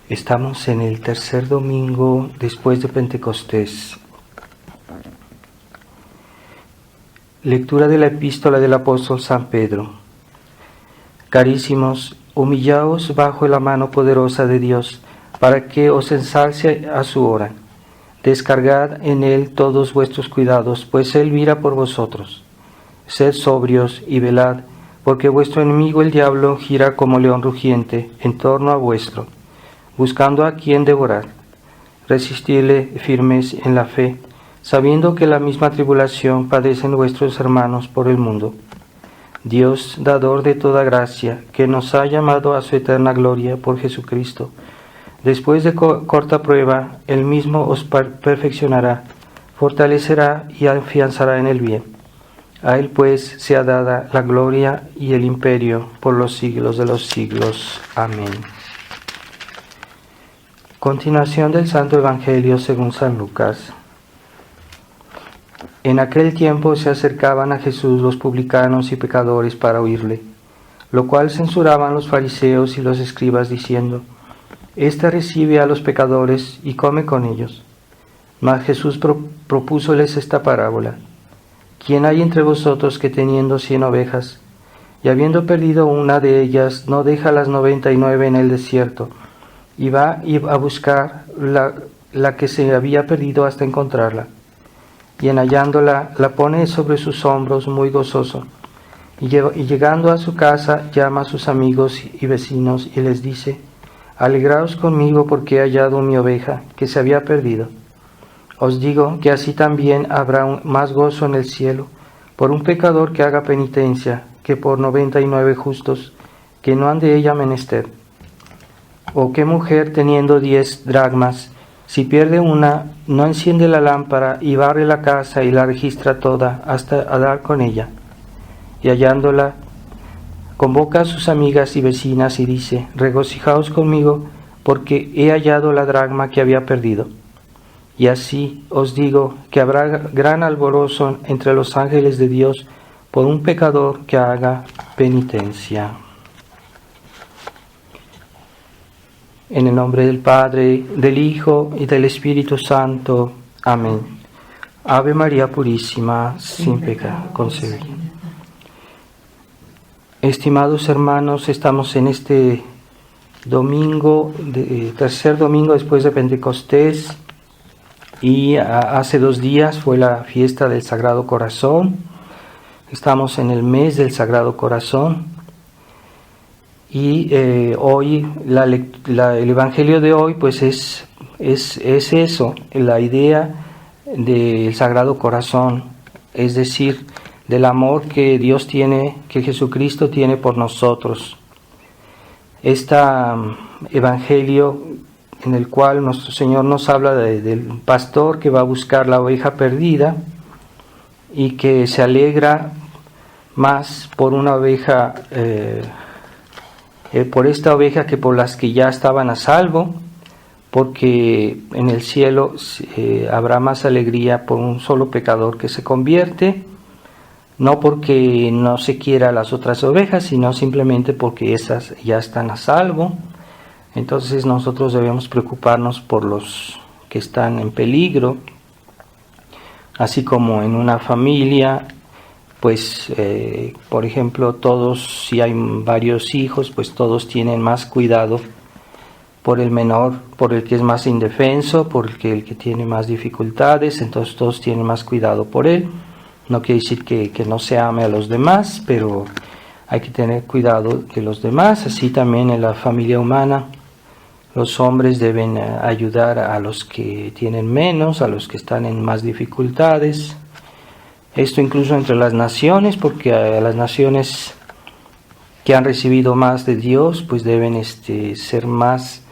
Estamos en el tercer domingo después de Pentecostés. Lectura de la epístola del apóstol San Pedro. Carísimos, humillaos bajo la mano poderosa de Dios, para que os ensalce a su hora. Descargad en él todos vuestros cuidados, pues él mira por vosotros. Sed sobrios y velad, porque vuestro enemigo el diablo gira como león rugiente en torno a vuestro, buscando a quien devorar. Resistidle firmes en la fe, sabiendo que la misma tribulación padecen vuestros hermanos por el mundo. Dios, dador de toda gracia, que nos ha llamado a su eterna gloria por Jesucristo, después de corta prueba, Él mismo os perfeccionará, fortalecerá y afianzará en el bien. A Él pues sea dada la gloria y el imperio por los siglos de los siglos. Amén. Continuación del Santo Evangelio según San Lucas. En aquel tiempo se acercaban a Jesús los publicanos y pecadores para oírle, lo cual censuraban los fariseos y los escribas diciendo: Este recibe a los pecadores y come con ellos. Mas Jesús propúsoles esta parábola: ¿Quién hay entre vosotros que teniendo 100 ovejas, y habiendo perdido una de ellas, no deja las 99 en el desierto, y va a buscar la que se había perdido hasta encontrarla? Y en hallándola, la pone sobre sus hombros muy gozoso. Y llegando a su casa, llama a sus amigos y vecinos y les dice: Alegraos conmigo porque he hallado mi oveja que se había perdido. Os digo que así también habrá más gozo en el cielo por un pecador que haga penitencia que por 99 justos que no han de ella menester. ¿O qué mujer teniendo 10 dracmas, si pierde una, no enciende la lámpara y barre la casa y la registra toda hasta a dar con ella? Y hallándola, convoca a sus amigas y vecinas y dice: Regocijaos conmigo, porque he hallado la dracma que había perdido. Y así os digo que habrá gran alborozo entre los ángeles de Dios por un pecador que haga penitencia. En el nombre del Padre, del Hijo y del Espíritu Santo. Amén. Ave María Purísima, sin pecado concebida. Estimados hermanos, estamos en este domingo, tercer domingo después de Pentecostés, y hace 2 días fue la fiesta del Sagrado Corazón. Estamos en el mes del Sagrado Corazón. Y hoy, el Evangelio de hoy, pues es eso, la idea del Sagrado Corazón, es decir, del amor que Dios tiene, que Jesucristo tiene por nosotros. Este Evangelio en el cual nuestro Señor nos habla del pastor que va a buscar la oveja perdida y que se alegra más por una oveja, por esta oveja que por las que ya estaban a salvo, porque en el cielo habrá más alegría por un solo pecador que se convierte, no porque no se quiera las otras ovejas, sino simplemente porque esas ya están a salvo. Entonces nosotros debemos preocuparnos por los que están en peligro, así como en una familia. Pues, por ejemplo, todos, si hay varios hijos, pues todos tienen más cuidado por el menor, por el que es más indefenso, por el que tiene más dificultades, entonces todos tienen más cuidado por él. No quiere decir que no se ame a los demás, pero hay que tener cuidado de los demás. Así también en la familia humana, los hombres deben ayudar a los que tienen menos, a los que están en más dificultades. Esto incluso entre las naciones, porque a las naciones que han recibido más de Dios, pues deben ser más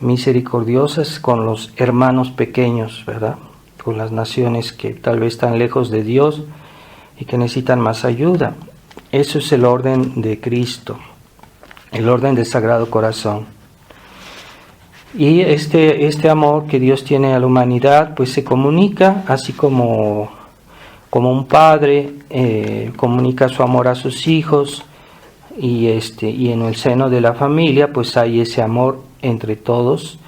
misericordiosas con los hermanos pequeños, ¿verdad? Con las naciones que tal vez están lejos de Dios y que necesitan más ayuda. Eso es el orden de Cristo, el orden del Sagrado Corazón. Y este amor que Dios tiene a la humanidad, pues se comunica, así como un padre comunica su amor a sus hijos, y en el seno de la familia pues hay ese amor entre todos,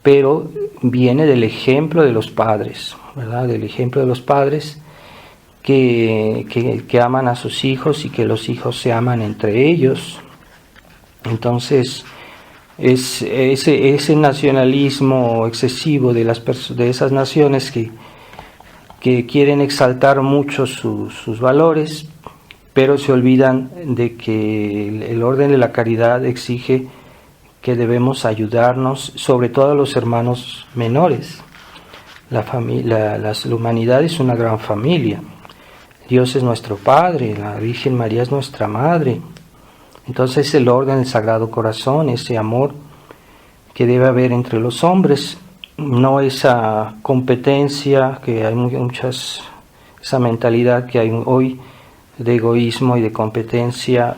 pero viene del ejemplo de los padres, ¿verdad? Del ejemplo de los padres que aman a sus hijos y que los hijos se aman entre ellos. Entonces, es ese nacionalismo excesivo de esas naciones que quieren exaltar mucho sus valores, pero se olvidan de que el orden de la caridad exige que debemos ayudarnos, sobre todo a los hermanos menores. La humanidad es una gran familia. Dios es nuestro Padre, la Virgen María es nuestra Madre. Entonces el orden del Sagrado Corazón, ese amor que debe haber entre los hombres, no esa competencia que hay esa mentalidad que hay hoy de egoísmo y de competencia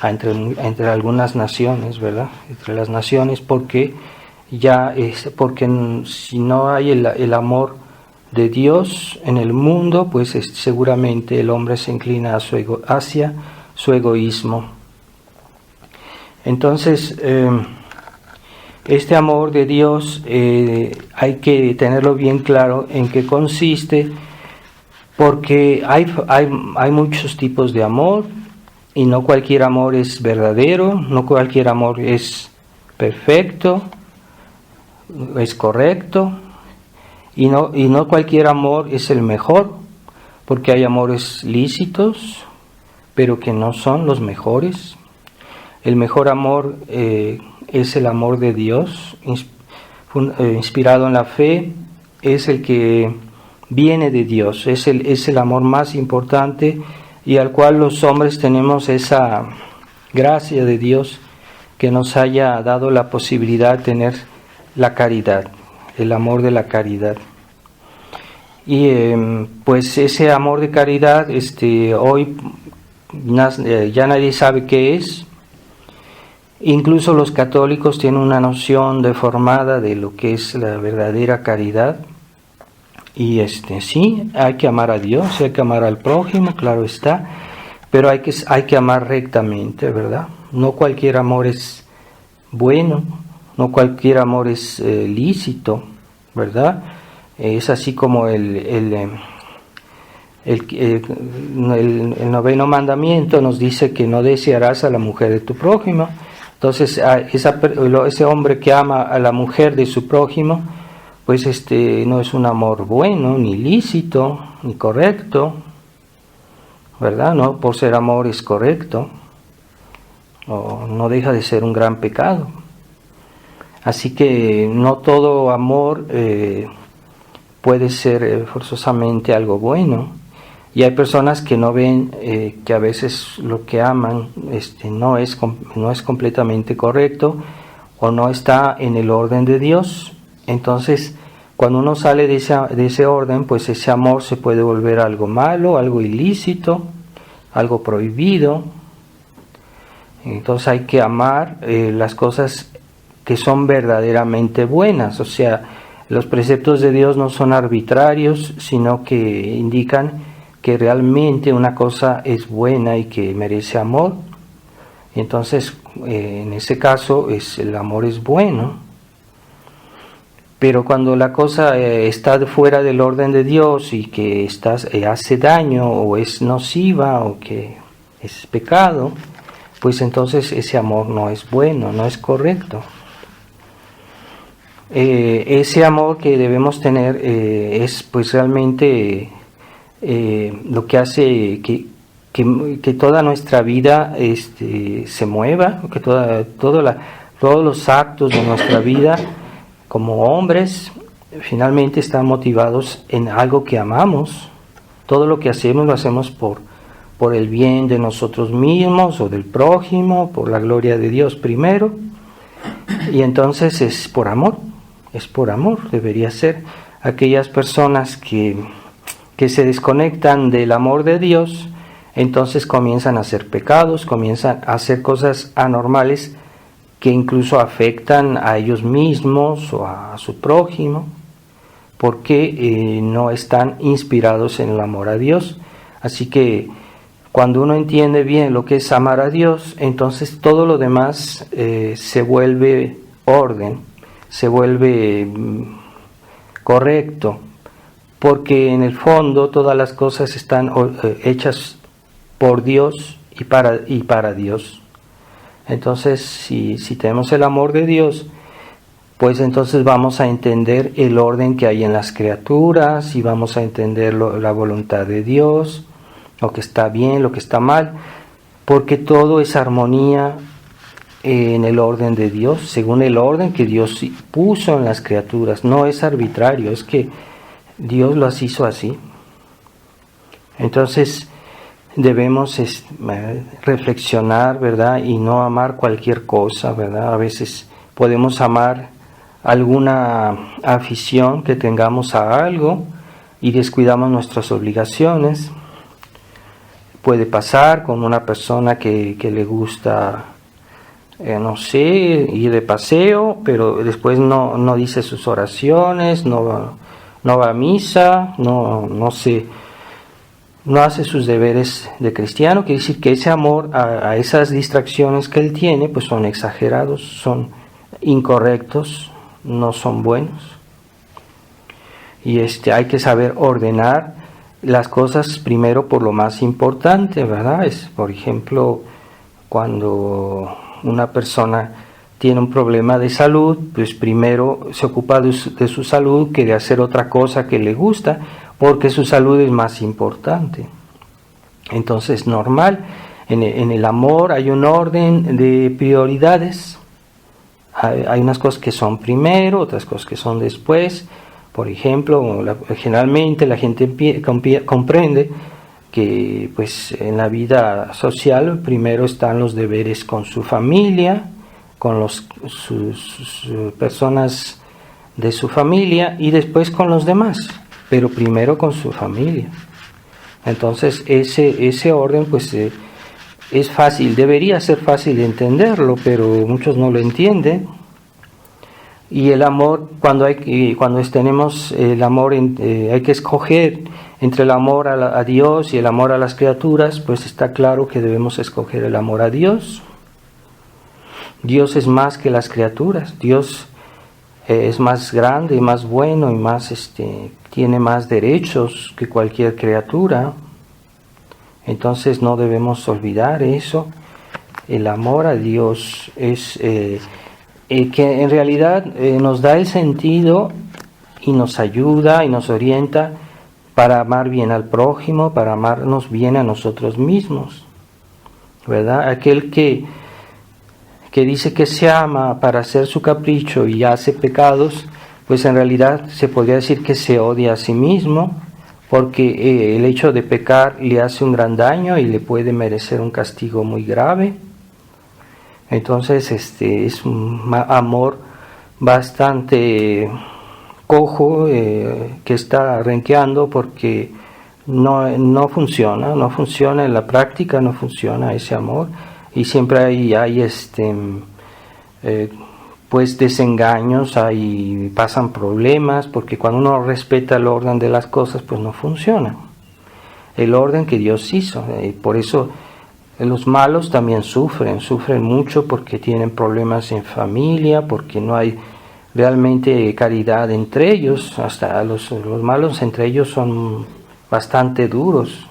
entre algunas naciones, ¿verdad? Entre las naciones, porque si no hay el amor de Dios en el mundo, pues seguramente el hombre se inclina hacia su egoísmo. Entonces, este amor de Dios hay que tenerlo bien claro en qué consiste, porque hay muchos tipos de amor y no cualquier amor es verdadero, no cualquier amor es perfecto, es correcto, y no cualquier amor es el mejor, porque hay amores lícitos, pero que no son los mejores. El mejor amor es el amor de Dios, inspirado en la fe, es el que viene de Dios, es el amor más importante y al cual los hombres tenemos esa gracia de Dios que nos haya dado la posibilidad de tener la caridad, el amor de la caridad. Y pues ese amor de caridad hoy ya nadie sabe qué es. Incluso los católicos tienen una noción deformada de lo que es la verdadera caridad. Y sí, hay que amar a Dios, hay que amar al prójimo, claro está, pero hay que amar rectamente, ¿verdad? No cualquier amor es bueno, no cualquier amor es lícito, ¿verdad? Es así como el noveno mandamiento nos dice que no desearás a la mujer de tu prójimo. Entonces, ese hombre que ama a la mujer de su prójimo, pues no es un amor bueno, ni lícito, ni correcto, ¿verdad? No por ser amor es correcto, o no deja de ser un gran pecado. Así que no todo amor puede ser forzosamente algo bueno, y hay personas que no ven que a veces lo que aman no es completamente correcto o no está en el orden de Dios. Entonces, cuando uno sale de ese orden, pues ese amor se puede volver algo malo, algo ilícito, algo prohibido. Entonces hay que amar las cosas que son verdaderamente buenas, o sea, los preceptos de Dios no son arbitrarios, sino que indican que realmente una cosa es buena y que merece amor. Entonces, en ese caso, el amor es bueno. Pero cuando la cosa está fuera del orden de Dios y que hace daño o es nociva o que es pecado, pues entonces ese amor no es bueno, no es correcto. Ese amor que debemos tener es pues realmente lo que hace que toda nuestra vida se mueva, que todos los actos de nuestra vida como hombres finalmente están motivados en algo que amamos. Todo lo que hacemos lo hacemos por el bien de nosotros mismos o del prójimo, por la gloria de Dios primero, y entonces es por amor, debería ser. Aquellas personas que se desconectan del amor de Dios, entonces comienzan a hacer pecados, comienzan a hacer cosas anormales que incluso afectan a ellos mismos o a su prójimo, porque no están inspirados en el amor a Dios. Así que Cuando uno entiende bien lo que es amar a Dios, entonces todo lo demás se vuelve orden, se vuelve correcto, porque en el fondo todas las cosas están hechas por Dios y para Dios. Entonces, si tenemos el amor de Dios, pues entonces vamos a entender el orden que hay en las criaturas y vamos a entender la voluntad de Dios, lo que está bien, lo que está mal, porque todo es armonía en el orden de Dios, según el orden que Dios puso en las criaturas. No es arbitrario, es que Dios las hizo así. Entonces debemos reflexionar, ¿verdad? Y no amar cualquier cosa, ¿verdad? A veces podemos amar alguna afición que tengamos a algo y descuidamos nuestras obligaciones. Puede pasar con una persona que le gusta, no sé, ir de paseo, pero después no dice sus oraciones, no va a misa, no hace sus deberes de cristiano. Quiere decir que ese amor a esas distracciones que él tiene, pues son exagerados, son incorrectos, no son buenos. Y hay que saber ordenar las cosas primero por lo más importante, ¿verdad? Por ejemplo, cuando una persona tiene un problema de salud, pues primero se ocupa de su salud que de hacer otra cosa que le gusta, porque su salud es más importante. Entonces, normal, en el amor hay un orden de prioridades. Hay unas cosas que son primero, otras cosas que son después. Por ejemplo, generalmente la gente comprende que pues en la vida social primero están los deberes con su familia, con sus personas de su familia y después con los demás, pero primero con su familia. Entonces ese orden pues es fácil, debería ser fácil de entenderlo, pero muchos no lo entienden. Y el amor, cuando tenemos el amor, hay que escoger entre el amor a Dios y el amor a las criaturas, pues está claro que debemos escoger el amor a Dios. Dios es más que las criaturas, Dios es más grande, más bueno y más tiene más derechos que cualquier criatura. Entonces no debemos olvidar eso. El amor a Dios es que en realidad nos da el sentido y nos ayuda y nos orienta para amar bien al prójimo, para amarnos bien a nosotros mismos, ¿verdad? Aquel que dice que se ama para hacer su capricho y hace pecados, pues en realidad se podría decir que se odia a sí mismo, porque el hecho de pecar le hace un gran daño y le puede merecer un castigo muy grave. Entonces es un amor bastante cojo que está renqueando porque no funciona en la práctica, no funciona ese amor y siempre hay pues desengaños, pasan problemas porque cuando uno respeta el orden de las cosas pues no funciona el orden que Dios hizo, por eso los malos también sufren mucho porque tienen problemas en familia, porque no hay realmente caridad entre ellos, hasta los malos entre ellos son bastante duros.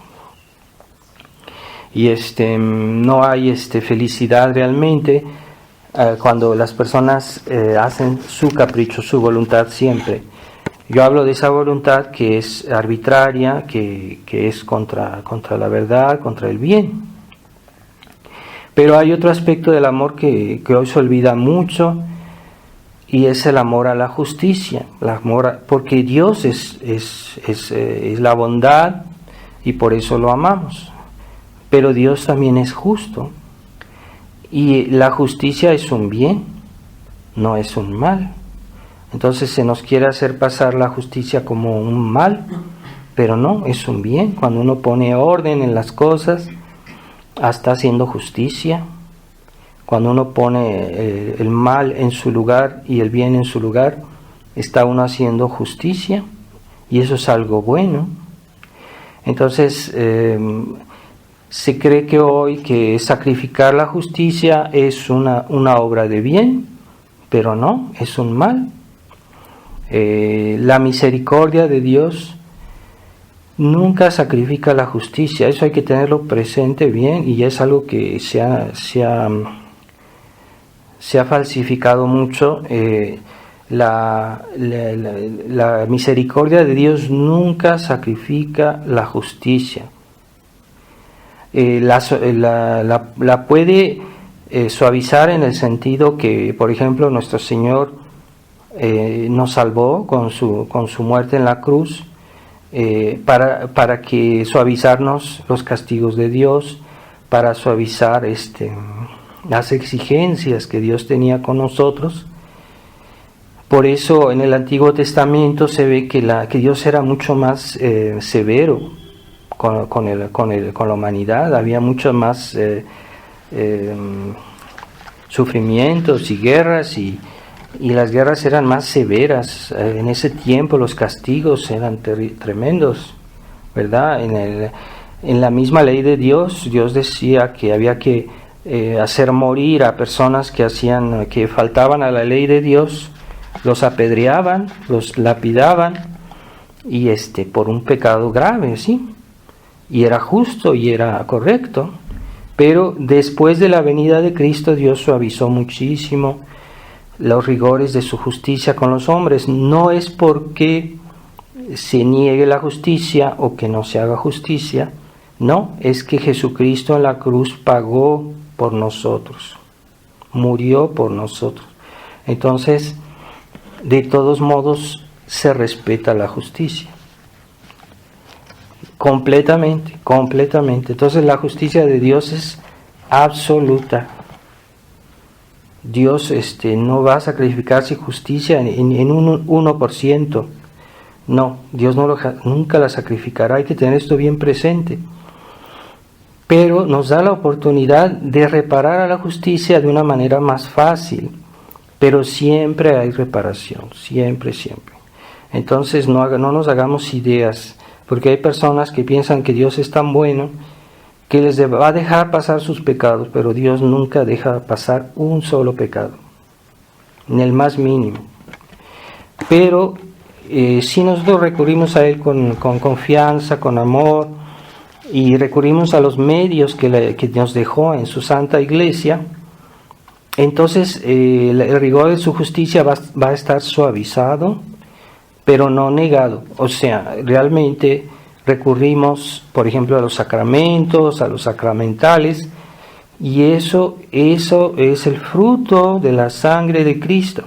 Y no hay felicidad realmente cuando las personas hacen su capricho, su voluntad siempre. Yo hablo de esa voluntad que es arbitraria, que es contra la verdad, contra el bien. Pero hay otro aspecto del amor que hoy se olvida mucho y es el amor a la justicia, porque Dios es la bondad y por eso lo amamos. Pero Dios también es justo y la justicia es un bien, no es un mal. Entonces se nos quiere hacer pasar la justicia como un mal, pero no, es un bien. Cuando uno pone orden en las cosas, está haciendo justicia. Cuando uno pone el mal en su lugar y el bien en su lugar, está uno haciendo justicia y eso es algo bueno. Entonces Se cree que hoy que sacrificar la justicia es una obra de bien, pero no, es un mal. La misericordia de Dios nunca sacrifica la justicia, eso hay que tenerlo presente bien, y es algo que se ha falsificado mucho. La misericordia de Dios nunca sacrifica la justicia. La puede suavizar en el sentido que, por ejemplo, nuestro Señor nos salvó con su muerte en la cruz, para que suavizarnos los castigos de Dios, para suavizar las exigencias que Dios tenía con nosotros. Por eso en el Antiguo Testamento se ve que Dios era mucho más severo con la humanidad. Había mucho más sufrimientos y guerras, y las guerras eran más severas. En ese tiempo los castigos eran tremendos, ¿verdad? En la misma ley de Dios decía que había que hacer morir a personas que faltaban a la ley de Dios. Los apedreaban, los lapidaban, y por un pecado grave, ¿sí? Y era justo y era correcto. Pero después de la venida de Cristo, Dios suavizó muchísimo los rigores de su justicia con los hombres. No es porque se niegue la justicia o que no se haga justicia, no, es que Jesucristo en la cruz pagó por nosotros, murió por nosotros. Entonces, de todos modos, se respeta la justicia. Completamente. Entonces la justicia de Dios es absoluta. Dios no va a sacrificarse justicia en un 1%. No, Dios nunca la sacrificará. Hay que tener esto bien presente. Pero nos da la oportunidad de reparar a la justicia de una manera más fácil. Pero siempre hay reparación, siempre. Entonces no nos hagamos ideas, porque hay personas que piensan que Dios es tan bueno que les va a dejar pasar sus pecados, pero Dios nunca deja pasar un solo pecado, ni el más mínimo. Pero si nosotros recurrimos a Él con confianza, con amor, y recurrimos a los medios que nos dejó en su Santa Iglesia, entonces el rigor de su justicia va a estar suavizado, pero no negado. O sea, realmente recurrimos, por ejemplo, a los sacramentos, a los sacramentales, y eso es el fruto de la sangre de Cristo.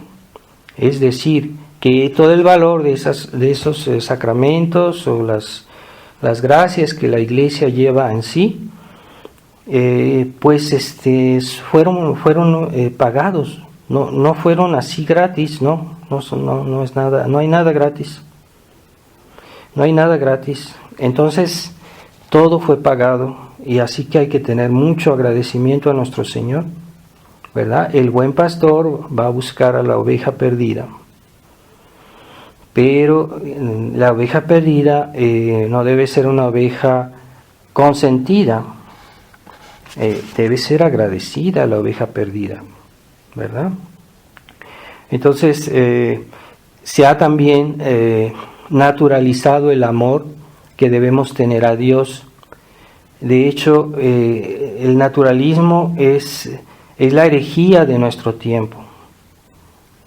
Es decir, que todo el valor de esos sacramentos o las gracias que la Iglesia lleva en sí, pues fueron pagados, no fueron así gratis, no es nada, no hay nada gratis, entonces todo fue pagado, y así que hay que tener mucho agradecimiento a nuestro Señor, ¿verdad? El buen pastor va a buscar a la oveja perdida, pero la oveja perdida no debe ser una oveja consentida. Debe ser agradecida la oveja perdida, ¿verdad? Entonces, se ha también naturalizado el amor que debemos tener a Dios. De hecho, el naturalismo es la herejía de nuestro tiempo.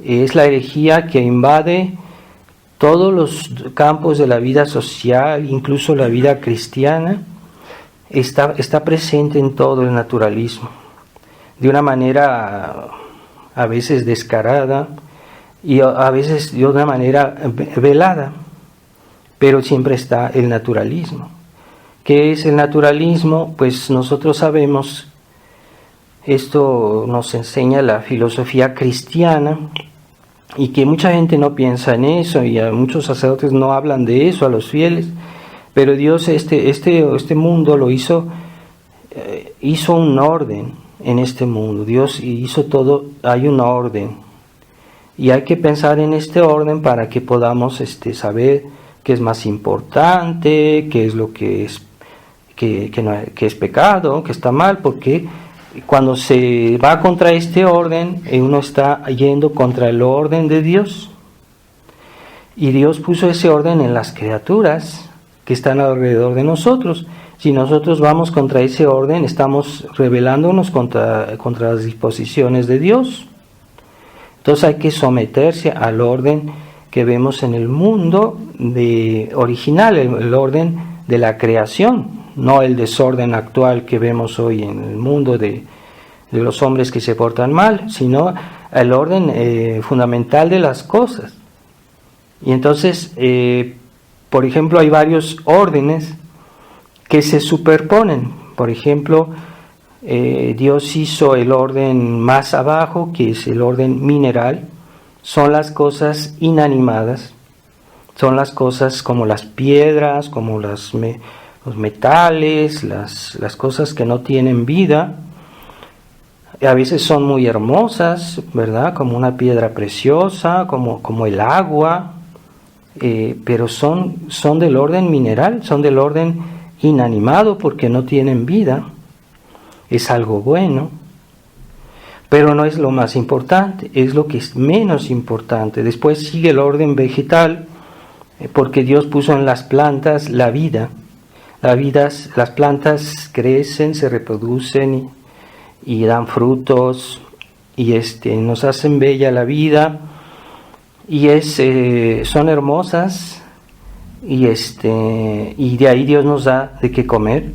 Es la herejía que invade todos los campos de la vida social, incluso la vida cristiana. Está presente en todo el naturalismo, de una manera a veces descarada y a veces de una manera velada, pero siempre está el naturalismo. ¿Qué es el naturalismo? Pues nosotros sabemos, esto nos enseña la filosofía cristiana, y que mucha gente no piensa en eso, y a muchos sacerdotes no hablan de eso a los fieles. Pero Dios este mundo lo hizo un orden en este mundo. Dios hizo todo, hay un orden. Y hay que pensar en este orden para que podamos saber qué es más importante, qué es lo que que es pecado, que está mal, porque cuando se va contra este orden, uno está yendo contra el orden de Dios. Y Dios puso ese orden en las criaturas que están alrededor de nosotros. Si nosotros vamos contra ese orden, estamos rebelándonos contra las disposiciones de Dios. Entonces hay que someterse al orden que vemos en el mundo original, el orden de la creación, no el desorden actual que vemos hoy en el mundo de los hombres que se portan mal, sino el orden fundamental de las cosas. Y entonces, por ejemplo, hay varios órdenes que se superponen. Por ejemplo, Dios hizo el orden más abajo, que es el orden mineral. Son las cosas inanimadas, son las cosas como las piedras, como los metales, las cosas que no tienen vida. A veces son muy hermosas, ¿verdad? Como una piedra preciosa, como el agua, pero son del orden mineral, son del orden inanimado porque no tienen vida. Es algo bueno, pero no es lo más importante, es lo que es menos importante. Después sigue el orden vegetal, porque Dios puso en las plantas la vida. Las plantas crecen, se reproducen y dan frutos y nos hacen bella la vida y son hermosas y de ahí Dios nos da de qué comer.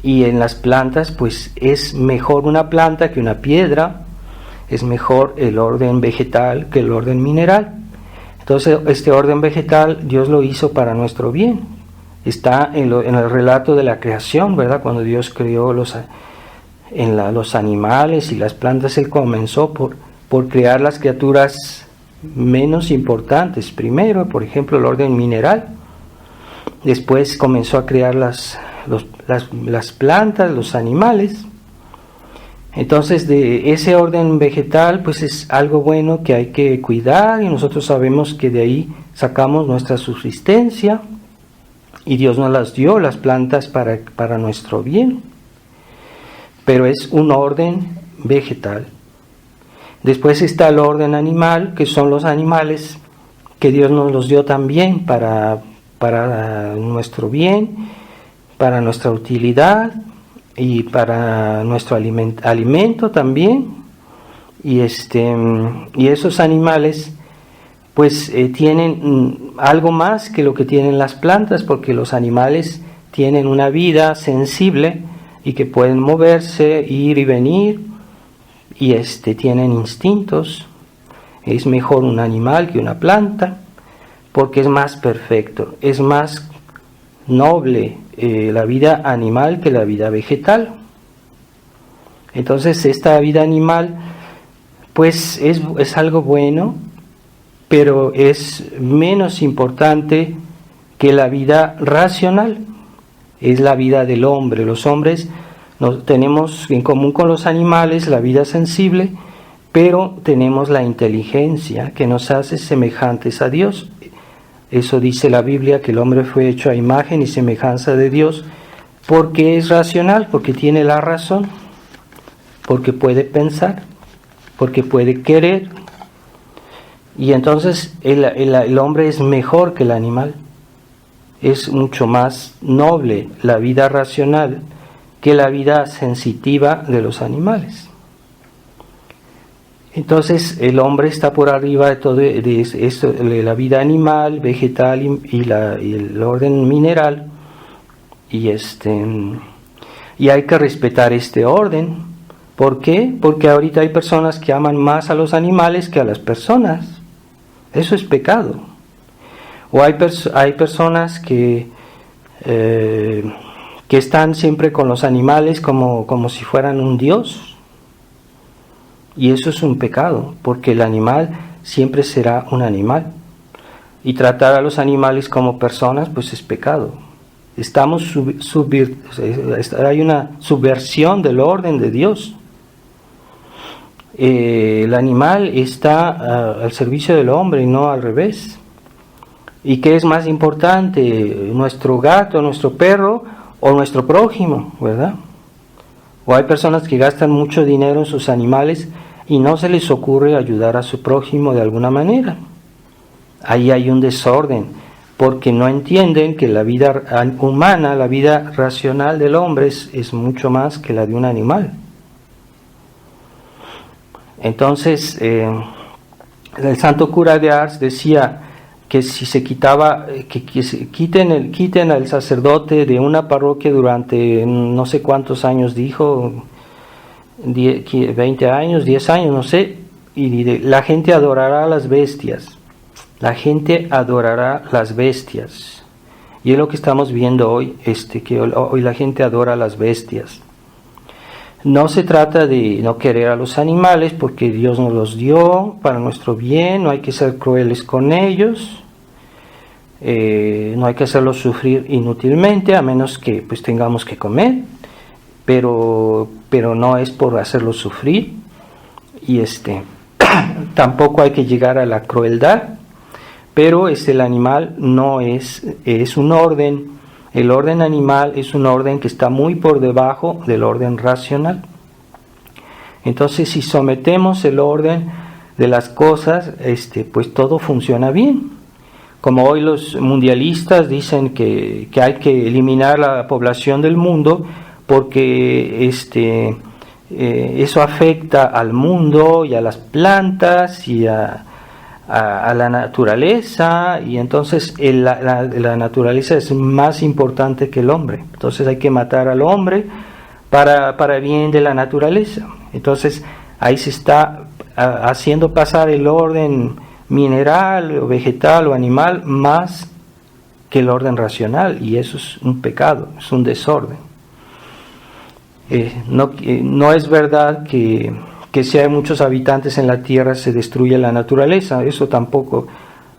Y en las plantas pues es mejor una planta que una piedra, es mejor el orden vegetal que el orden mineral. Entonces este orden vegetal Dios lo hizo para nuestro bien. Está en el relato de la creación, ¿verdad? Cuando Dios creó los animales y las plantas, Él comenzó por crear las criaturas menos importantes. Primero, por ejemplo, el orden mineral. Después comenzó a crear las plantas, los animales. Entonces, de ese orden vegetal, pues es algo bueno que hay que cuidar, y nosotros sabemos que de ahí sacamos nuestra subsistencia, y Dios nos las dio, las plantas, para nuestro bien. Pero es un orden vegetal. Después está el orden animal, que son los animales que Dios nos los dio también para nuestro bien, para nuestra utilidad y para nuestro alimento también. Y esos animales pues tienen algo más que lo que tienen las plantas, porque los animales tienen una vida sensible y que pueden moverse, ir y venir, y tienen instintos. Es mejor un animal que una planta, porque es más perfecto, es más noble la vida animal que la vida vegetal. Entonces esta vida animal pues es algo bueno, pero es menos importante que la vida racional. Es la vida del hombre. Los hombres tenemos en común con los animales la vida sensible, pero tenemos la inteligencia que nos hace semejantes a Dios. Eso dice la Biblia, que el hombre fue hecho a imagen y semejanza de Dios, porque es racional, porque tiene la razón, porque puede pensar, porque puede querer. Y entonces el hombre es mejor que el animal. Es mucho más noble la vida racional que la vida sensitiva de los animales. Entonces el hombre está por arriba de todo esto, de la vida animal, vegetal y el orden mineral, y hay que respetar este orden. ¿Por qué? Porque ahorita hay personas que aman más a los animales que a las personas. Eso es pecado. O hay personas que están siempre con los animales como si fueran un dios. Y eso es un pecado, porque el animal siempre será un animal. Y tratar a los animales como personas, pues es pecado. Hay una subversión del orden de Dios. El animal está al servicio del hombre y no al revés. ¿Y qué es más importante, nuestro gato, nuestro perro o nuestro prójimo, ¿verdad? O hay personas que gastan mucho dinero en sus animales y no se les ocurre ayudar a su prójimo de alguna manera. Ahí hay un desorden, porque no entienden que la vida humana, la vida racional del hombre es mucho más que la de un animal. Entonces, el santo cura de Ars decía que si se quitaba, que se quiten al sacerdote de una parroquia durante no sé cuántos años, dijo, 20 años, 10 años, no sé, y la gente adorará a las bestias. La gente adorará las bestias. Y es lo que estamos viendo hoy, que hoy la gente adora a las bestias. No se trata de no querer a los animales, porque Dios nos los dio para nuestro bien, no hay que ser crueles con ellos, no hay que hacerlos sufrir inútilmente, a menos que pues tengamos que comer, pero no es por hacerlos sufrir, y tampoco hay que llegar a la crueldad. Pero el animal no es un orden, el orden animal es un orden que está muy por debajo del orden racional. Entonces, si sometemos el orden de las cosas, pues todo funciona bien. Como hoy los mundialistas dicen que hay que eliminar la población del mundo porque eso afecta al mundo y a las plantas y a la naturaleza, y entonces la naturaleza es más importante que el hombre. Entonces hay que matar al hombre para bien de la naturaleza. Entonces ahí se está haciendo pasar el orden mineral o vegetal o animal más que el orden racional, y eso es un pecado, es un desorden. No es verdad que si hay muchos habitantes en la tierra se destruye la naturaleza. Eso tampoco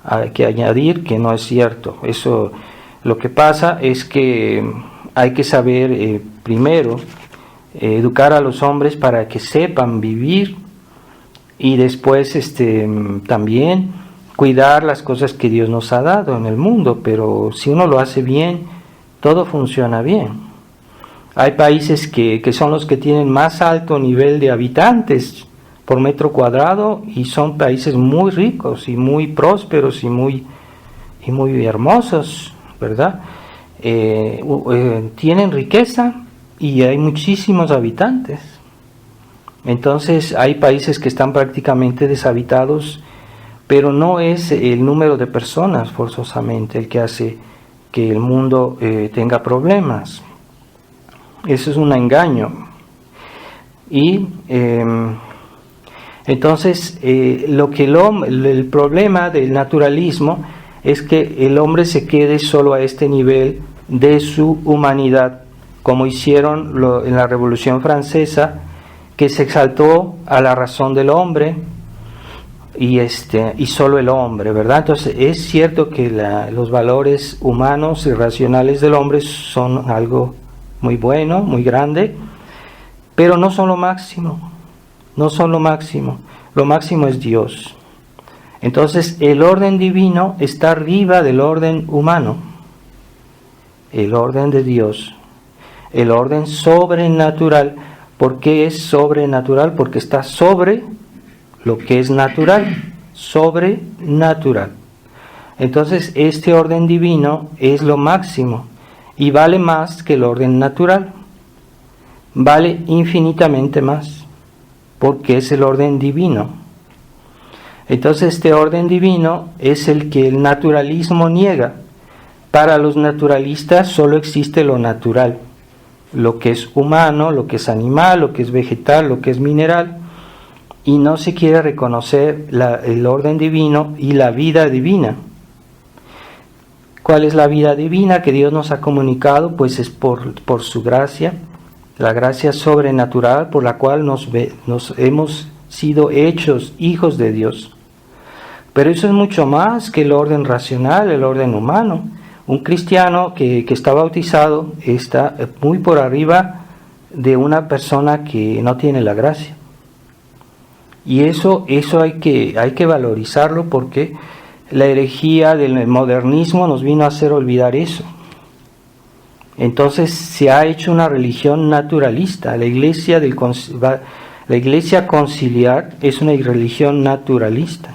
hay que añadir que no es cierto. Eso, lo que pasa es que hay que saber primero educar a los hombres para que sepan vivir, y después también cuidar las cosas que Dios nos ha dado en el mundo. Pero si uno lo hace bien, todo funciona bien. Hay países que son los que tienen más alto nivel de habitantes por metro cuadrado, y son países muy ricos y muy prósperos y muy hermosos, ¿verdad? Tienen riqueza y hay muchísimos habitantes. Entonces hay países que están prácticamente deshabitados, pero no es el número de personas forzosamente el que hace que el mundo tenga problemas. Eso es un engaño. Y entonces el problema del naturalismo es que el hombre se quede solo a este nivel de su humanidad, como hicieron en la Revolución Francesa, que se exaltó a la razón del hombre y solo el hombre, ¿verdad? Entonces es cierto que los valores humanos y racionales del hombre son algo muy bueno, muy grande, pero no son lo máximo, lo máximo es Dios. Entonces el orden divino está arriba del orden humano, el orden de Dios, el orden sobrenatural. ¿Por qué es sobrenatural? Porque está sobre lo que es natural, sobrenatural. Entonces este orden divino es lo máximo, y vale más que el orden natural, vale infinitamente más, porque es el orden divino. Entonces este orden divino es el que el naturalismo niega. Para los naturalistas solo existe lo natural, lo que es humano, lo que es animal, lo que es vegetal, lo que es mineral, y no se quiere reconocer el orden divino y la vida divina. ¿Cuál es la vida divina que Dios nos ha comunicado? Pues es por su gracia, la gracia sobrenatural por la cual nos hemos sido hechos hijos de Dios. Pero eso es mucho más que el orden racional, el orden humano. Un cristiano que está bautizado está muy por arriba de una persona que no tiene la gracia. Y eso hay que valorizarlo, porque la herejía del modernismo nos vino a hacer olvidar eso. Entonces se ha hecho una religión naturalista. La iglesia conciliar es una religión naturalista,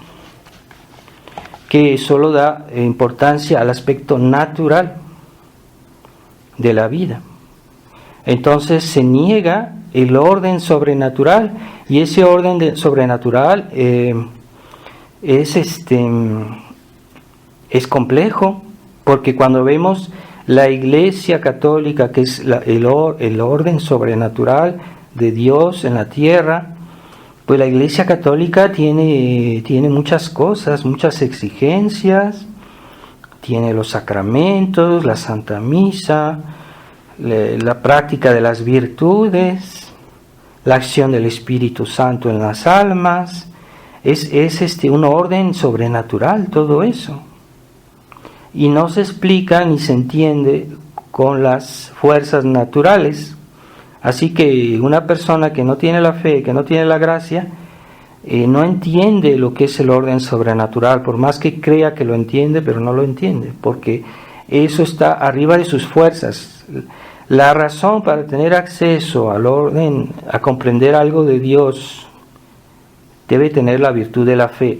que solo da importancia al aspecto natural de la vida. Entonces se niega el orden sobrenatural, y ese orden sobrenatural es complejo, porque cuando vemos la Iglesia católica, que es el orden sobrenatural de Dios en la tierra, pues la Iglesia católica tiene muchas cosas, muchas exigencias, tiene los sacramentos, la Santa Misa, la práctica de las virtudes, la acción del Espíritu Santo en las almas. Es un orden sobrenatural todo eso. Y no se explica ni se entiende con las fuerzas naturales. Así que una persona que no tiene la fe, que no tiene la gracia, no entiende lo que es el orden sobrenatural, por más que crea que lo entiende, pero no lo entiende, porque eso está arriba de sus fuerzas. La razón para tener acceso al orden, a comprender algo de Dios, debe tener la virtud de la fe.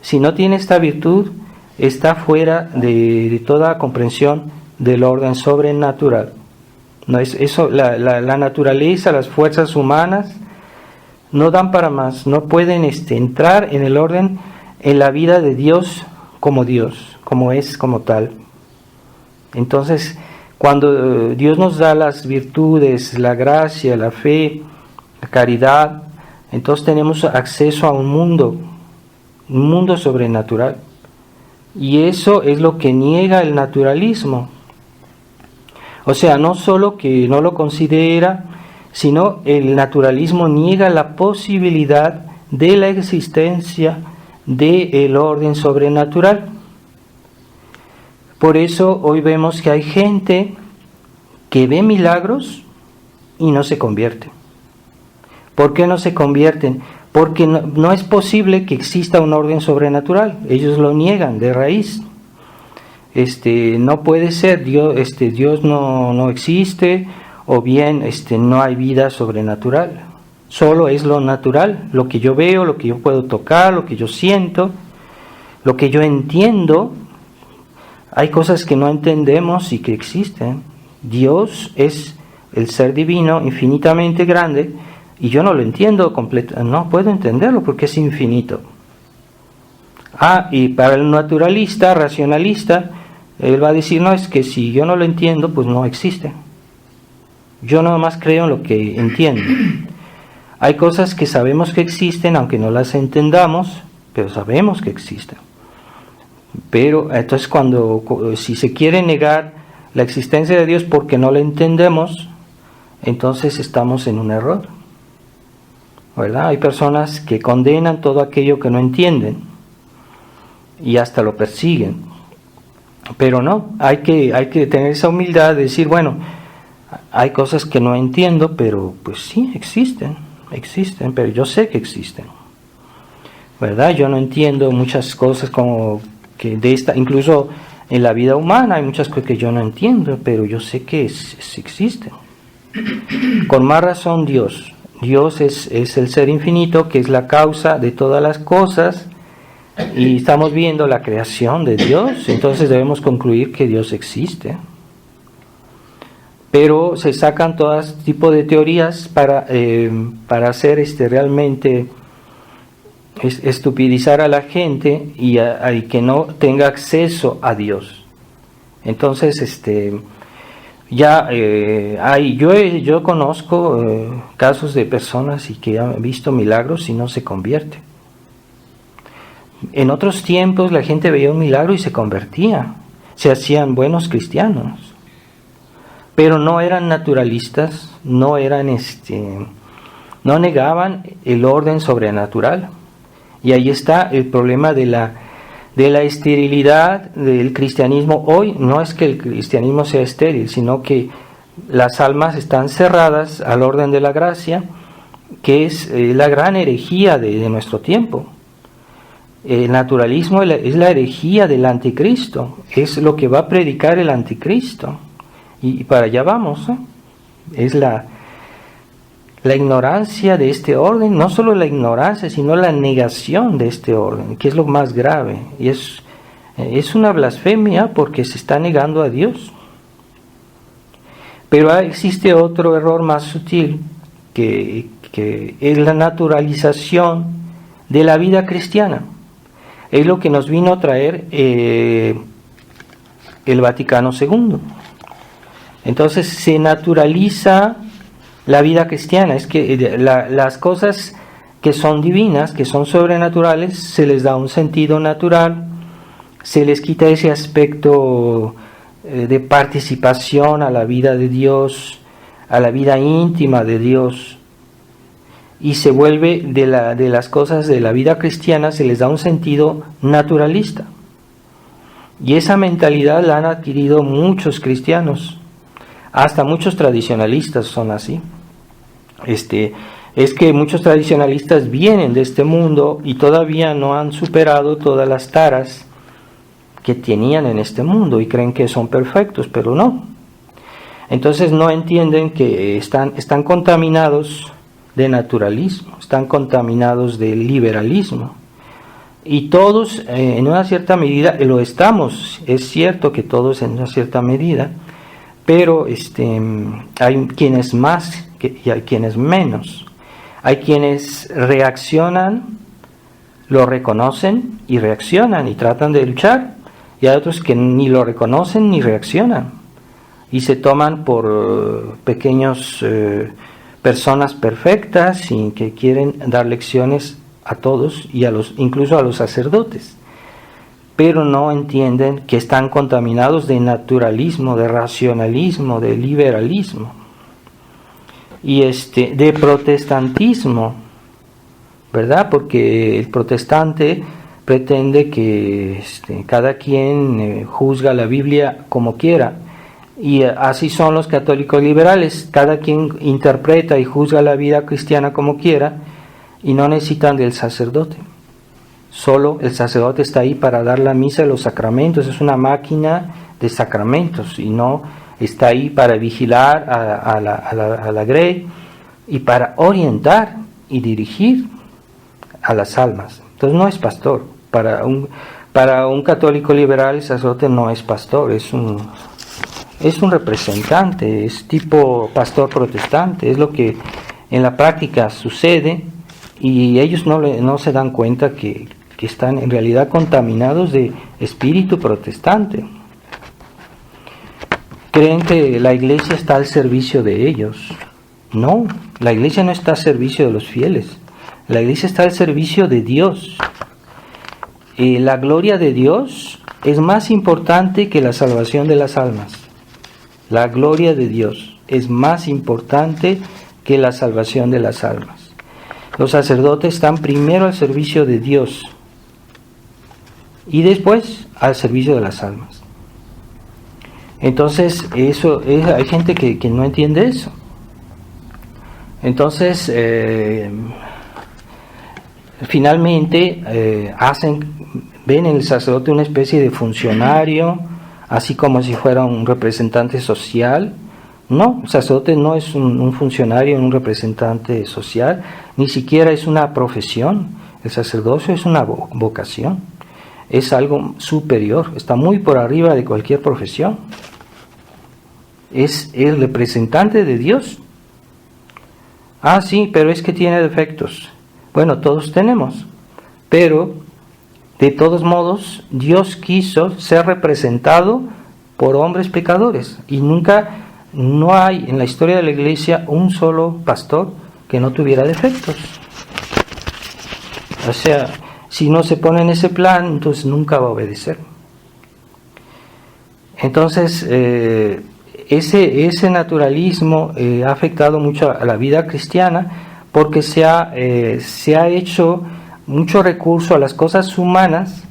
Si no tiene esta virtud, está fuera de toda comprensión del orden sobrenatural. No es eso, la naturaleza, las fuerzas humanas no dan para más, no pueden entrar en el orden, en la vida de Dios, como es, como tal. Entonces, cuando Dios nos da las virtudes, la gracia, la fe, la caridad, entonces tenemos acceso a un mundo sobrenatural. Y eso es lo que niega el naturalismo. O sea, no solo que no lo considera, sino el naturalismo niega la posibilidad de la existencia del orden sobrenatural. Por eso hoy vemos que hay gente que ve milagros y no se convierte. ¿Por qué no se convierten? Porque no es posible que exista un orden sobrenatural. Ellos lo niegan de raíz. No puede ser, Dios no existe, o bien no hay vida sobrenatural. Solo es lo natural, lo que yo veo, lo que yo puedo tocar, lo que yo siento, lo que yo entiendo. Hay cosas que no entendemos y que existen. Dios es el ser divino, infinitamente grande, y yo no lo entiendo completamente, no puedo entenderlo porque es infinito. Y para el naturalista, racionalista, él va a decir, no, es que si yo no lo entiendo, pues no existe. Yo nada más creo en lo que entiendo. Hay cosas que sabemos que existen, aunque no las entendamos, pero sabemos que existen. Pero entonces si se quiere negar la existencia de Dios porque no la entendemos, entonces estamos en un error, ¿verdad? Hay personas que condenan todo aquello que no entienden y hasta lo persiguen. Pero no, hay que tener esa humildad de decir, bueno, hay cosas que no entiendo, pero pues sí, existen, pero yo sé que existen, ¿verdad? Yo no entiendo muchas cosas como que incluso en la vida humana hay muchas cosas que yo no entiendo, pero yo sé que existen. Con más razón Dios es el ser infinito, que es la causa de todas las cosas, y estamos viendo la creación de Dios, entonces debemos concluir que Dios existe. Pero se sacan todo tipo de teorías para hacer realmente estupidizar a la gente y que no tenga acceso a Dios. Entonces, yo conozco casos de personas y que han visto milagros y no se convierten. En otros tiempos la gente veía un milagro y se convertía, se hacían buenos cristianos, pero no eran naturalistas, no negaban el orden sobrenatural. Y ahí está el problema de la esterilidad del cristianismo. Hoy no es que el cristianismo sea estéril, sino que las almas están cerradas al orden de la gracia, que es la gran herejía de nuestro tiempo. El naturalismo es la herejía del anticristo, es lo que va a predicar el anticristo. Y para allá vamos, ¿eh? Es la ignorancia de este orden, no solo la ignorancia, sino la negación de este orden, que es lo más grave. Y es una blasfemia porque se está negando a Dios. Pero existe otro error más sutil, que es la naturalización de la vida cristiana. Es lo que nos vino a traer el Vaticano II. Entonces se naturaliza la vida cristiana. Es que las cosas que son divinas, que son sobrenaturales, se les da un sentido natural, se les quita ese aspecto de participación a la vida de Dios, a la vida íntima de Dios, y se vuelve de las cosas de la vida cristiana, se les da un sentido naturalista. Y esa mentalidad la han adquirido muchos cristianos, hasta muchos tradicionalistas son así. Es que muchos tradicionalistas vienen de este mundo y todavía no han superado todas las taras que tenían en este mundo y creen que son perfectos, pero no. Entonces no entienden que están contaminados de naturalismo, están contaminados de liberalismo. Y todos, en una cierta medida, lo estamos. Es cierto que todos en una cierta medida, pero hay quienes más y hay quienes menos. Hay quienes reaccionan, lo reconocen y reaccionan y tratan de luchar, y hay otros que ni lo reconocen ni reaccionan y se toman por pequeños personas perfectas y que quieren dar lecciones a todos y incluso a los sacerdotes, pero no entienden que están contaminados de naturalismo, de racionalismo, de liberalismo y de protestantismo, ¿verdad? Porque el protestante pretende que cada quien juzga la Biblia como quiera, y así son los católicos liberales, cada quien interpreta y juzga la vida cristiana como quiera y no necesitan del sacerdote. Solo el sacerdote está ahí para dar la misa y los sacramentos, es una máquina de sacramentos y no está ahí para vigilar a la grey y para orientar y dirigir a las almas. Entonces no es pastor. Para un católico liberal el sacerdote no es pastor, es un representante, es tipo pastor protestante, es lo que en la práctica sucede y ellos no se dan cuenta que están en realidad contaminados de espíritu protestante. Creen que la iglesia está al servicio de ellos. No, la iglesia no está al servicio de los fieles, la iglesia está al servicio de Dios. La gloria de Dios es más importante que la salvación de las almas. La gloria de Dios es más importante que la salvación de las almas. Los sacerdotes están primero al servicio de Dios y después al servicio de las almas. Entonces, hay gente que no entiende eso. Entonces, finalmente ven en el sacerdote una especie de funcionario, así como si fuera un representante social. No, el sacerdote no es un funcionario, un representante social, ni siquiera es una profesión. El sacerdocio es una vocación, es algo superior, está muy por arriba de cualquier profesión. Es el representante de Dios. Ah, sí, pero es que tiene defectos. Bueno, todos tenemos, pero de todos modos Dios quiso ser representado por hombres pecadores y no hay en la historia de la iglesia un solo pastor que no tuviera defectos. O sea, si no se pone en ese plan, entonces nunca va a obedecer. Entonces, ese naturalismo ha afectado mucho a la vida cristiana porque se ha hecho mucho recurso a las cosas humanas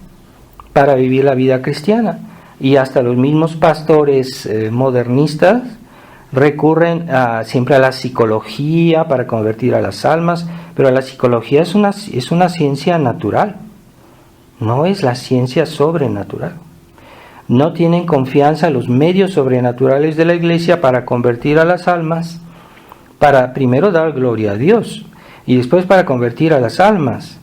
para vivir la vida cristiana. Y hasta los mismos pastores modernistas recurren siempre a la psicología para convertir a las almas, pero la psicología es una ciencia natural, no es la ciencia sobrenatural. no tienen confianza en los medios sobrenaturales de la Iglesia para convertir a las almas, para primero dar gloria a Dios y después para convertir a las almas.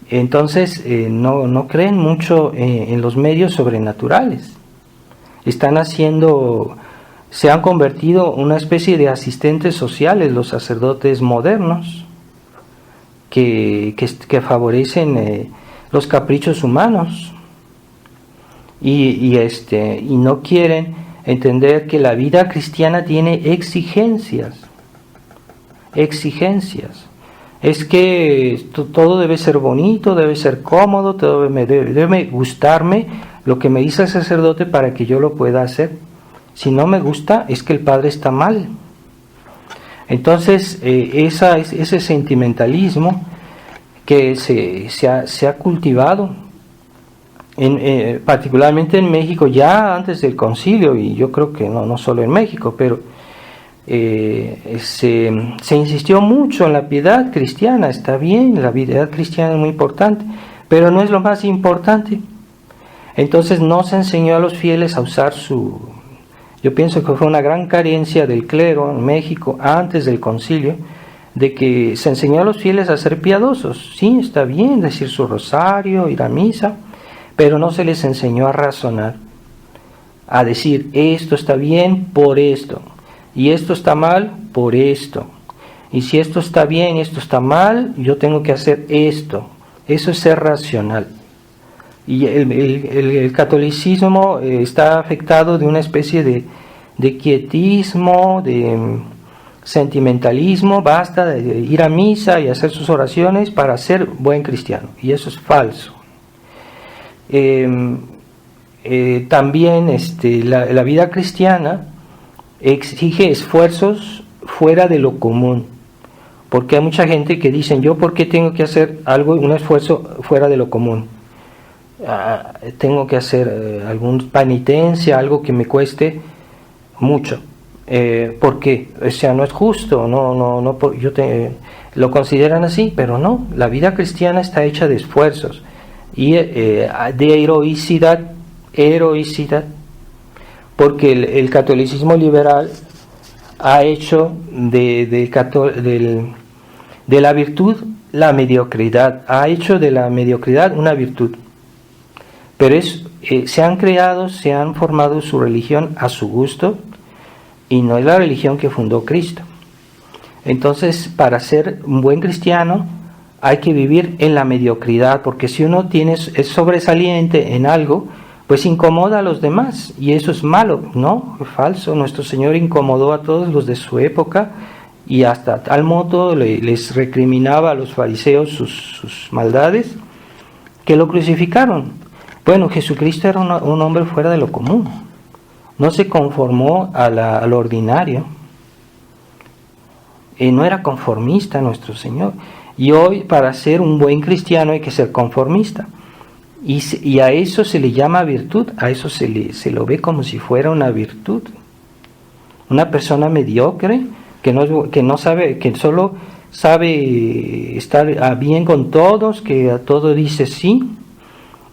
Entonces no creen mucho en los medios sobrenaturales. Se han convertido en una especie de asistentes sociales los sacerdotes modernos que favorecen los caprichos humanos y no quieren entender que la vida cristiana tiene exigencias. Es que todo debe ser bonito, debe ser cómodo, todo debe gustarme lo que me dice el sacerdote para que yo lo pueda hacer. Si no me gusta, es que el padre está mal. Entonces, ese sentimentalismo que se ha cultivado, particularmente en México, ya antes del concilio, y yo creo que no solo en México, pero se insistió mucho en la piedad cristiana. Está bien, la piedad cristiana es muy importante, pero no es lo más importante. Entonces no se enseñó a los fieles a usar yo pienso que fue una gran carencia del clero en México antes del concilio, de que se enseñó a los fieles a ser piadosos. Sí, está bien decir su rosario, ir a misa, pero no se les enseñó a razonar, a decir esto está bien por esto, y esto está mal por esto, y si esto está bien y esto está mal, yo tengo que hacer esto. Eso es ser racional. Y el catolicismo está afectado de una especie de quietismo, de sentimentalismo. Basta de ir a misa y hacer sus oraciones para ser buen cristiano, y eso es falso. También la vida cristiana exige esfuerzos fuera de lo común, porque hay mucha gente que dicen, yo por qué tengo que hacer un esfuerzo fuera de lo común. Tengo que hacer alguna penitencia, algo que me cueste mucho. ¿Por qué? O sea, no es justo, lo consideran así, pero no. La vida cristiana está hecha de esfuerzos y de heroicidad, porque el catolicismo liberal ha hecho de la virtud la mediocridad, ha hecho de la mediocridad una virtud. Pero se han formado su religión a su gusto, y no es la religión que fundó Cristo. Entonces, para ser un buen cristiano hay que vivir en la mediocridad, porque si uno es sobresaliente en algo, pues incomoda a los demás, y eso es malo, ¿no? Es falso. Nuestro Señor incomodó a todos los de su época, y hasta tal modo les recriminaba a los fariseos sus maldades, que lo crucificaron. Bueno, Jesucristo era un hombre fuera de lo común, no se conformó a lo ordinario, y no era conformista nuestro Señor. Y hoy, para ser un buen cristiano hay que ser conformista, y a eso se le llama virtud, a eso se lo ve como si fuera una virtud. Una persona mediocre que no sabe, que solo sabe estar bien con todos, que a todo dice sí,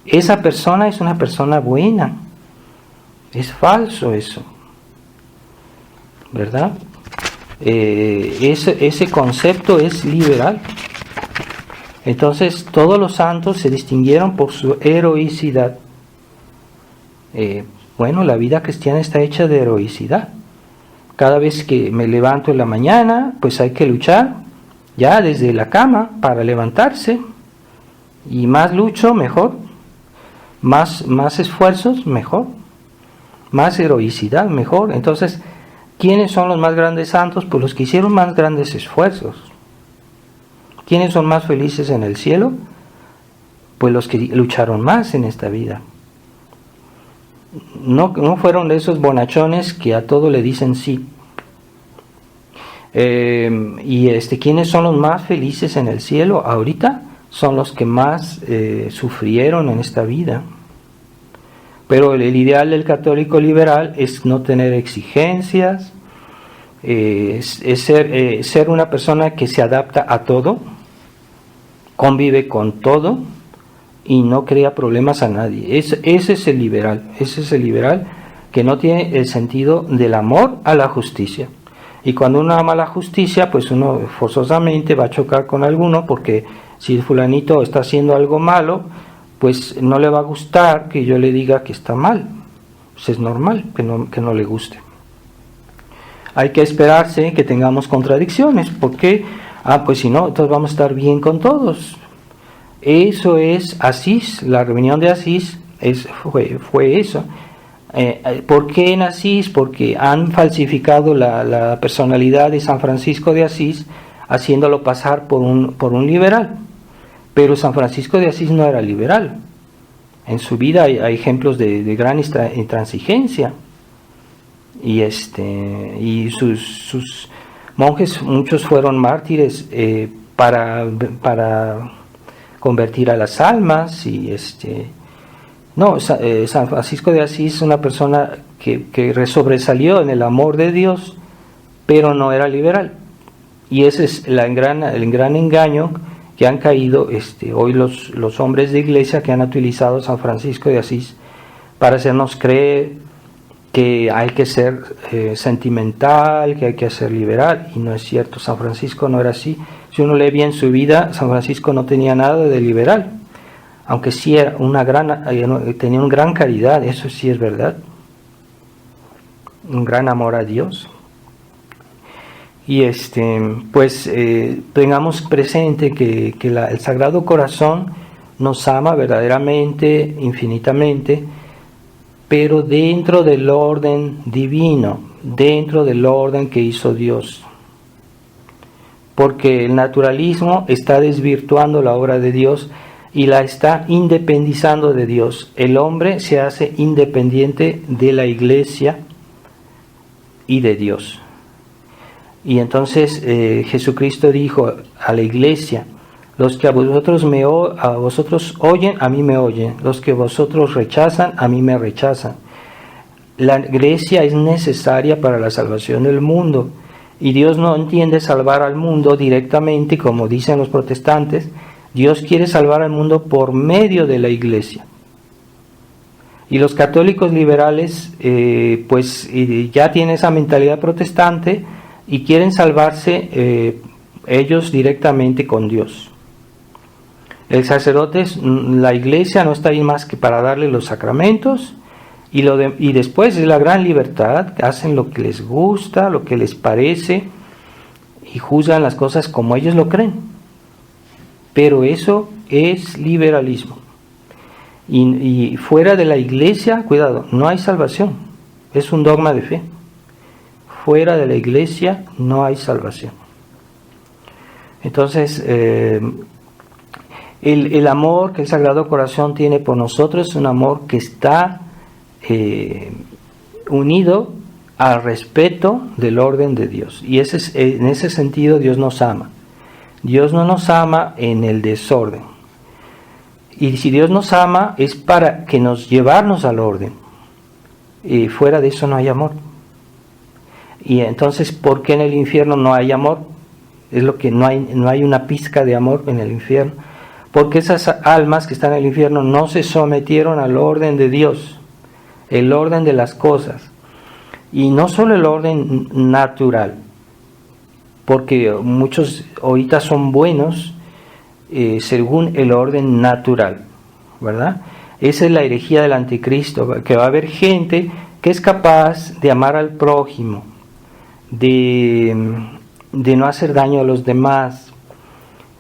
esa persona es una persona buena. Es falso eso, ¿verdad? Ese concepto es liberal. Entonces todos los santos se distinguieron por su heroicidad. La vida cristiana está hecha de heroicidad. Cada vez que me levanto en la mañana, pues hay que luchar ya desde la cama para levantarse, y más lucho, mejor. Más esfuerzos, mejor. Más heroicidad, mejor. Entonces, ¿quiénes son los más grandes santos? Pues los que hicieron más grandes esfuerzos. ¿Quiénes son más felices en el cielo? Pues los que lucharon más en esta vida. No fueron de esos bonachones que a todo le dicen sí. ¿Quiénes son los más felices en el cielo ahorita? Son los que más sufrieron en esta vida. Pero el ideal del católico liberal es no tener exigencias, es ser una persona que se adapta a todo, convive con todo, y no crea problemas a nadie. Ese es el liberal que no tiene el sentido del amor a la justicia. Y cuando uno ama la justicia, pues uno forzosamente va a chocar con alguno, porque si el fulanito está haciendo algo malo, pues no le va a gustar que yo le diga que está mal. Pues es normal que no le guste. Hay que esperarse que tengamos contradicciones, porque, pues si no, entonces vamos a estar bien con todos. Eso es Asís, la reunión de Asís fue eso. ¿Por qué en Asís? Porque han falsificado la personalidad de San Francisco de Asís, haciéndolo pasar por un liberal. Pero San Francisco de Asís no era liberal. En su vida hay ejemplos de gran intransigencia. Y sus monjes, muchos fueron mártires para convertir a las almas. Y San Francisco de Asís es una persona que sobresalió en el amor de Dios, pero no era liberal. Y ese es el gran engaño que han caído hoy los hombres de iglesia, que han utilizado a San Francisco de Asís para hacernos creer que hay que ser sentimental, que hay que ser liberal, y no es cierto. San Francisco no era así. Si uno lee bien su vida, San Francisco no tenía nada de liberal, aunque sí era tenía una gran caridad, eso sí es verdad, un gran amor a Dios. Y tengamos presente que el Sagrado Corazón nos ama verdaderamente, infinitamente, pero dentro del orden divino, dentro del orden que hizo Dios. Porque el naturalismo está desvirtuando la obra de Dios y la está independizando de Dios. El hombre se hace independiente de la iglesia y de Dios. Y entonces Jesucristo dijo a la iglesia: los que a vosotros oyen, a mí me oyen. Los que vosotros rechazan, a mí me rechazan. La iglesia es necesaria para la salvación del mundo. Y Dios no entiende salvar al mundo directamente, como dicen los protestantes. Dios quiere salvar al mundo por medio de la iglesia. Y los católicos liberales, ya tienen esa mentalidad protestante y quieren salvarse ellos directamente con Dios. El sacerdote, la iglesia no está ahí más que para darle los sacramentos, y después es la gran libertad, hacen lo que les gusta, lo que les parece, y juzgan las cosas como ellos lo creen. Pero eso es liberalismo. Y fuera de la iglesia, cuidado, no hay salvación, es un dogma de fe. Fuera de la iglesia no hay salvación. Entonces, el amor que el Sagrado Corazón tiene por nosotros es un amor que está unido al respeto del orden de Dios. Y en ese sentido Dios nos ama. Dios no nos ama en el desorden. Y si Dios nos ama es para que llevarnos al orden. Y fuera de eso no hay amor. Y entonces, ¿por qué en el infierno no hay amor? Es lo que no hay una pizca de amor en el infierno. Porque esas almas que están en el infierno no se sometieron al orden de Dios, el orden de las cosas. Y no solo el orden natural, porque muchos ahorita son buenos según el orden natural, ¿verdad? Esa es la herejía del anticristo, que va a haber gente que es capaz de amar al prójimo, de no hacer daño a los demás,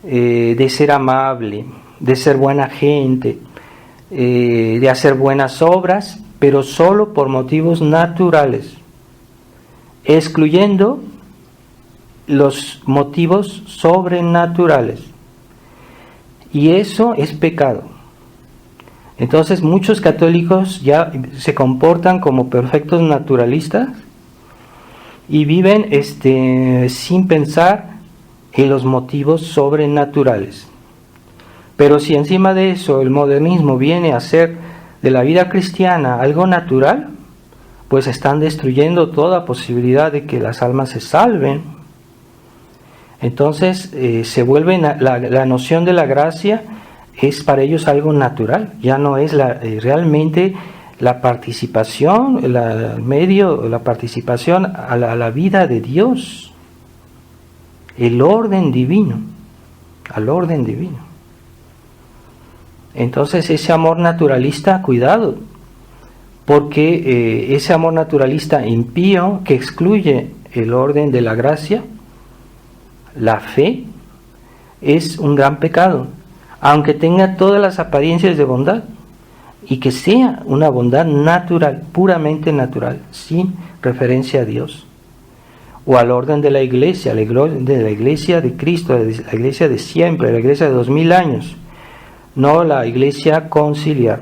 de ser amable, de ser buena gente, de hacer buenas obras, pero solo por motivos naturales, excluyendo los motivos sobrenaturales. Y eso es pecado. Entonces muchos católicos ya se comportan como perfectos naturalistas y viven sin pensar en los motivos sobrenaturales. Pero si encima de eso el modernismo viene a hacer de la vida cristiana algo natural, pues están destruyendo toda posibilidad de que las almas se salven. Entonces se vuelve la noción de la gracia es para ellos algo natural, ya no es realmente la participación, la participación a la vida de Dios, el orden divino, al orden divino. Entonces ese amor naturalista, cuidado, porque ese amor naturalista impío que excluye el orden de la gracia, la fe, es un gran pecado, aunque tenga todas las apariencias de bondad, y que sea una bondad natural, puramente natural, sin referencia a Dios o al orden de la iglesia, de la iglesia de Cristo, de la iglesia de siempre, la iglesia de 2000 años, no la iglesia conciliar.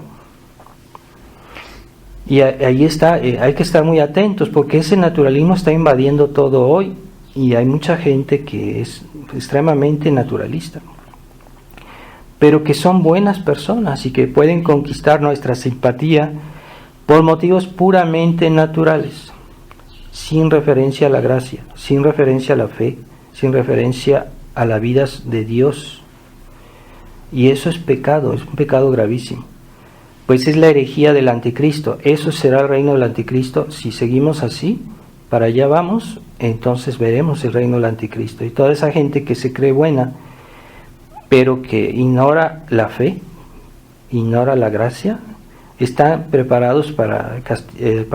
Y ahí está, hay que estar muy atentos, porque ese naturalismo está invadiendo todo hoy, y hay mucha gente que es extremadamente naturalista, pero que son buenas personas y que pueden conquistar nuestra simpatía por motivos puramente naturales, sin referencia a la gracia, sin referencia a la fe, sin referencia a la vida de Dios. Y eso es pecado, es un pecado gravísimo, pues es la herejía del anticristo. Eso será el reino del anticristo. Si seguimos así, para allá vamos, entonces veremos el reino del anticristo. Y toda esa gente que se cree buena, pero que ignora la fe, ignora la gracia, están preparados para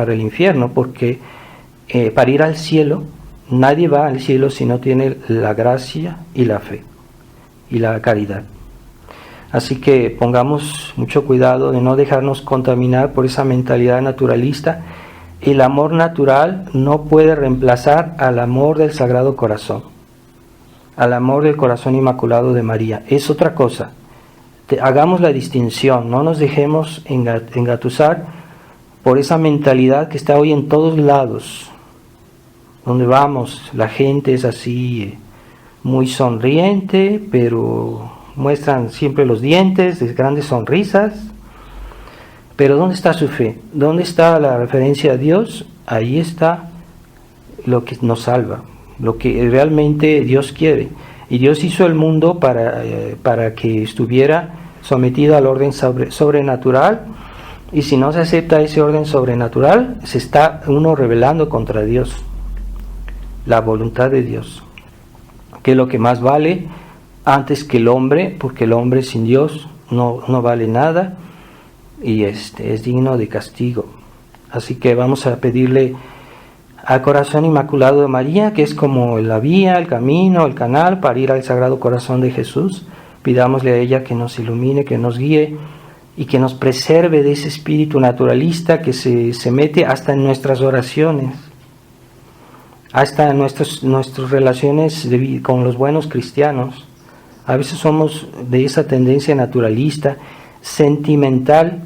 el infierno, porque para ir al cielo, nadie va al cielo si no tiene la gracia y la fe y la caridad. Así que pongamos mucho cuidado de no dejarnos contaminar por esa mentalidad naturalista. El amor natural no puede reemplazar al amor del Sagrado Corazón, al amor del Corazón Inmaculado de María. Es otra cosa. Hagamos la distinción, no nos dejemos engatusar por esa mentalidad que está hoy en todos lados. Donde vamos, la gente es así, muy sonriente, pero muestran siempre los dientes, de grandes sonrisas. Pero ¿dónde está su fe? ¿Dónde está la referencia a Dios? Ahí está lo que nos salva, lo que realmente Dios quiere. Y Dios hizo el mundo para que estuviera sometido al orden sobrenatural, y si no se acepta ese orden sobrenatural, se está uno rebelando contra Dios, la voluntad de Dios, que es lo que más vale antes que el hombre, porque el hombre sin Dios no vale nada y es digno de castigo. Así que vamos a pedirle al Corazón Inmaculado de María, que es como la vía, el camino, el canal para ir al Sagrado Corazón de Jesús. Pidámosle a ella que nos ilumine, que nos guíe y que nos preserve de ese espíritu naturalista que se mete hasta en nuestras oraciones, hasta en nuestras relaciones con los buenos cristianos. A veces somos de esa tendencia naturalista, sentimental.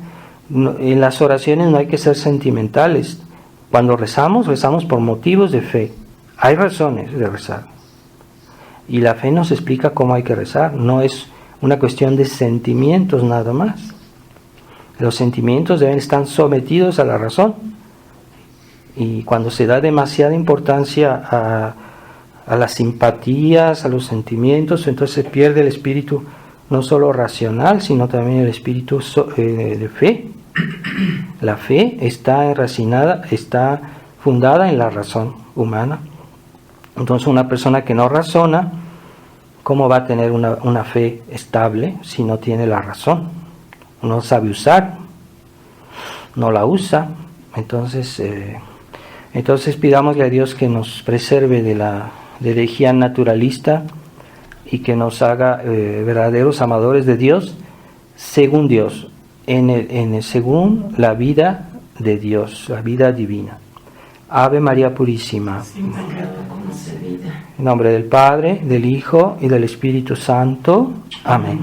En las oraciones no hay que ser sentimentales. Cuando rezamos por motivos de fe. Hay razones de rezar. Y la fe nos explica cómo hay que rezar. No es una cuestión de sentimientos nada más. Los sentimientos deben estar sometidos a la razón. Y cuando se da demasiada importancia a las simpatías, a los sentimientos, entonces se pierde el espíritu no solo racional, sino también el espíritu de fe. La fe está enracinada, está fundada en la razón humana. Entonces una persona que no razona, ¿cómo va a tener una fe estable si no tiene la razón? No sabe usar, no la usa. Entonces pidámosle a Dios que nos preserve de la herejía naturalista y que nos haga verdaderos amadores de Dios, según Dios, según la vida de Dios, la vida divina. Ave María Purísima. Sin pecado concebida. En nombre del Padre, del Hijo y del Espíritu Santo. Amén.